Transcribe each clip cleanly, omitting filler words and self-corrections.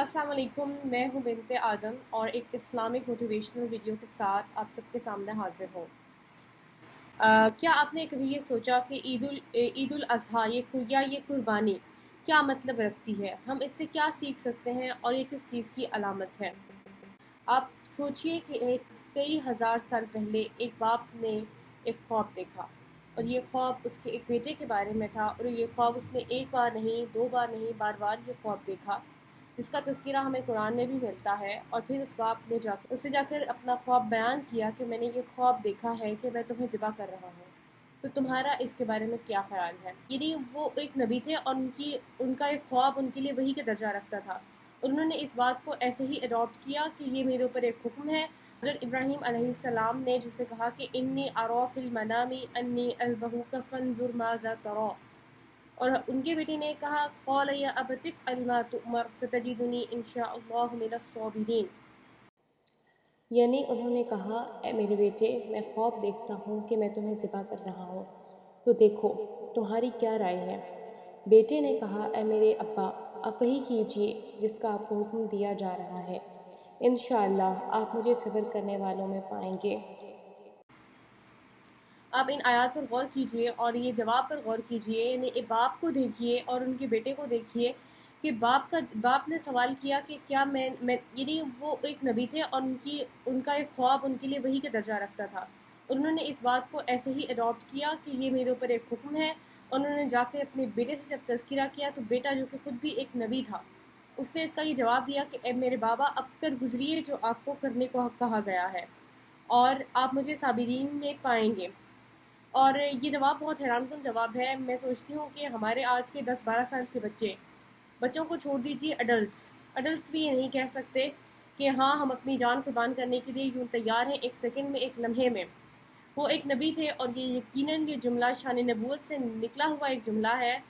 अस्सलाम वालेकुम, मैं हूँ बिनते आदम और एक इस्लामिक मोटिवेशनल वीडियो के साथ आप सबके सामने हाजिर हूँ। क्या आपने कभी ये सोचा कि ईद उल अज़हा ये कुर्बानी क्या मतलब रखती है? हम इससे क्या सीख सकते हैं और ये किस चीज़ की अलामत है? आप सोचिए कि कई हज़ार साल पहले एक बाप ने एक ख्वाब देखा और ये ख्वाब उसके एक बेटे के बारे में था और ये ख्वाब उसने एक बार नहीं, दो बार नहीं, बार-बार ये ख्वाब देखा, जिसका तज़किरा हमें कुरान में भी मिलता है। और फिर उस बाप ने जाकर अपना ख्वाब बयान किया कि मैंने ये ख्वाब देखा है कि मैं तुम्हें ज़िबा कर रहा हूँ। तो तुम्हारा इसके बारे में क्या ख़्याल है? यानी वो एक नबी थे और उनका एक ख्वाब उनके लिए वही का दर्जा रखता था। उन्होंने इस बात को ऐसे ही अडॉप्ट किया कि ये मेरे ऊपर एक हुक्म है। हज़रत इब्राहीम अलैहिस्सलाम ने जिसे कहा कि इन्नी अरा फिल मनामी अन्नी अज़बहुका फंजुर माज़ा तरा, और उनके बेटे ने कहा क़ाल या अबति इफ़अल मा तुअमर सतजिदुनी इंशाअल्लाहु मिनस साबिरीन। यानी उन्होंने कहा, ए मेरे बेटे, मैं ख्वाब देखता हूँ कि मैं तुम्हें ज़िबा कर रहा हूँ, तो देखो तुम्हारी क्या राय है? बेटे ने कहा, ए मेरे अब्बा, आप वही कीजिए जिसका आपको हुक्म दिया जा रहा है। इंशाअल्लाह आप मुझे सब्र करने वालों में पाएंगे। आप इन आयत पर गौर कीजिए और ये जवाब पर गौर कीजिए, यानी एक बाप को देखिए और उनके बेटे को देखिए कि बाप ने सवाल किया कि क्या मैं यानी वो एक नबी थे और उनका एक ख्वाब उनके लिए वही का दर्जा रखता था। उन्होंने इस बात को ऐसे ही अडॉप्ट किया कि ये मेरे ऊपर एक हुक्म है। उन्होंने जाकर अपने बेटे से जब तज़किरा किया तो बेटा, जो कि खुद भी एक नबी था, उसने इसका ये जवाब दिया कि ए मेरे बाबा, अब कर गुजरिए जो आपको करने को कहा गया है और आप मुझे साबिरीन में पाएंगे। और ये जवाब बहुत हैरानकुन जवाब है। मैं सोचती हूँ कि हमारे आज के 10-12 साल के बच्चों को छोड़ दीजिए, एडल्ट्स भी ये नहीं कह सकते कि हाँ, हम अपनी जान कुर्बान करने के लिए यूँ तैयार हैं, एक सेकंड में, एक लम्हे में। वो एक नबी थे और ये यकीनन ये जुमला शान नबूवत से निकला हुआ एक जुमला है।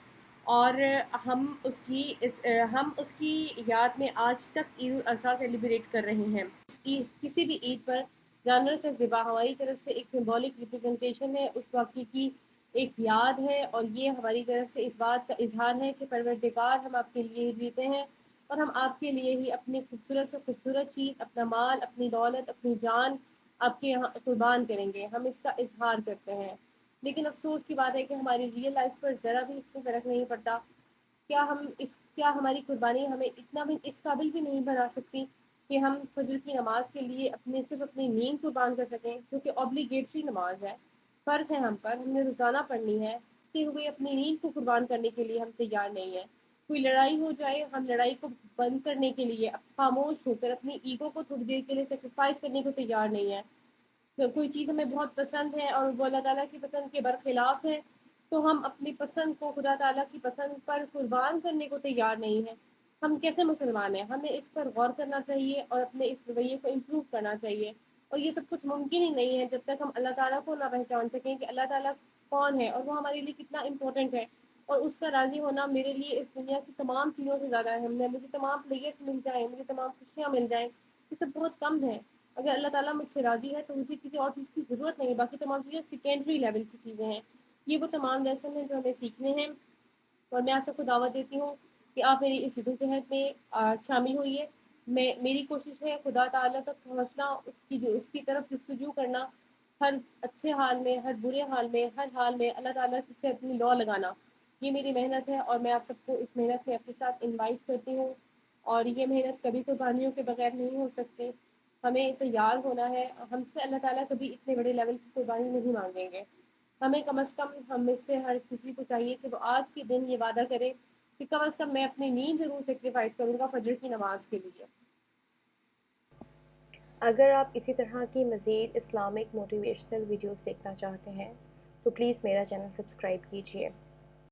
और हम उसकी याद में आज तक ईद उल अज़हा सेलिब्रेट कर रहे हैं। किसी भी ईद पर जानवर का ज़िबा हमारी तरफ से एक सिंबॉलिक रिप्रेजेंटेशन है, उस वाक़ये की एक याद है, और ये हमारी तरफ से इस बात का इज़हार है कि परवरदिगार, हम आपके लिए ही जीते हैं और हम आपके लिए ही अपनी खूबसूरत से खूबसूरत चीज़, अपना माल, अपनी दौलत, अपनी जान आपके यहाँ कुर्बान करेंगे। हम इसका इज़हार करते हैं। लेकिन अफ़सोस की बात है कि हमारी रियल लाइफ पर ज़रा भी इससे फ़र्क नहीं पड़ता। क्या हमारी कुर्बानी हमें इतना भी इस काबिल भी नहीं बना सकती कि हम फजर की नमाज के लिए सिर्फ अपनी नींद कुर्बान कर सकें, क्योंकि ऑब्लिगेटरी नमाज है, फ़र्ज़ है हम पर, हमने रोज़ाना पढ़नी है। कि हुए अपनी नींद को कुर्बान करने के लिए हम तैयार नहीं हैं। कोई लड़ाई हो जाए, हम लड़ाई को बंद करने के लिए खामोश होकर अपनी ईगो को थोड़ी देर के लिए सेक्रीफाइस करने को तैयार नहीं है। तो कोई चीज़ हमें बहुत पसंद है और वो अल्लाह ताला की पसंद के बरखिलाफ़ है, तो हम अपनी पसंद को खुदा ताला की पसंद पर कुर्बान करने को तैयार नहीं हैं। हम कैसे मुसलमान हैं? हमें इस पर गौर करना चाहिए और अपने इस रवैये को इम्प्रूव करना चाहिए। और ये सब कुछ मुमकिन ही नहीं है जब तक हम अल्लाह ताला को ना पहचान सकें कि अल्लाह ताला कौन है और वो हमारे लिए कितना इम्पोर्टेंट है। और उसका राज़ी होना मेरे लिए इस दुनिया की तमाम चीज़ों से ज़्यादा अहम है। मुझे तमाम प्लेयर्स मिल जाएँ, मुझे तमाम खुशियाँ मिल जाएँ, ये सब बहुत कम है। अगर अल्लाह ताला मुझसे राज़ी है तो मुझे किसी और चीज़ की ज़रूरत नहीं है, बाकी तमाम चीज़ें सेकेंडरी लेवल की चीज़ें हैं। ये वो तमाम लेसन हैं जो हमें सीखने हैं। और मैं आप सबको दावत देती हूँ कि आप मेरी इस जद्दोजहद में शामिल होइए। मेरी कोशिश है खुदा ताला तक पहुँचना, उसकी तरफ जस्तजू करना, हर अच्छे हाल में, हर बुरे हाल में, हर हाल में अल्लाह ताला से अपनी लौ लगाना। ये मेरी मेहनत है और मैं आप सबको इस मेहनत में अपने साथ इनवाइट करती हूँ। और ये मेहनत कभी कुर्बानियों के बगैर नहीं हो सकती। हमें तैयार होना है। हमसे अल्लाह ताला कभी इतने बड़े लेवल की कुर्बानी नहीं मांगेंगे। हमें कम से कम हम में से हर किसी को चाहिए कि वो आज के दिन ये वादा करे कि कम से कम मैं अपनी नींद ज़रूर सेक्रीफाइस करूँगा फजर की नमाज के लिए। अगर आप इसी तरह की मज़ीद इस्लामिक मोटिवेशनल वीडियोस देखना चाहते हैं तो प्लीज़ मेरा चैनल सब्सक्राइब कीजिए।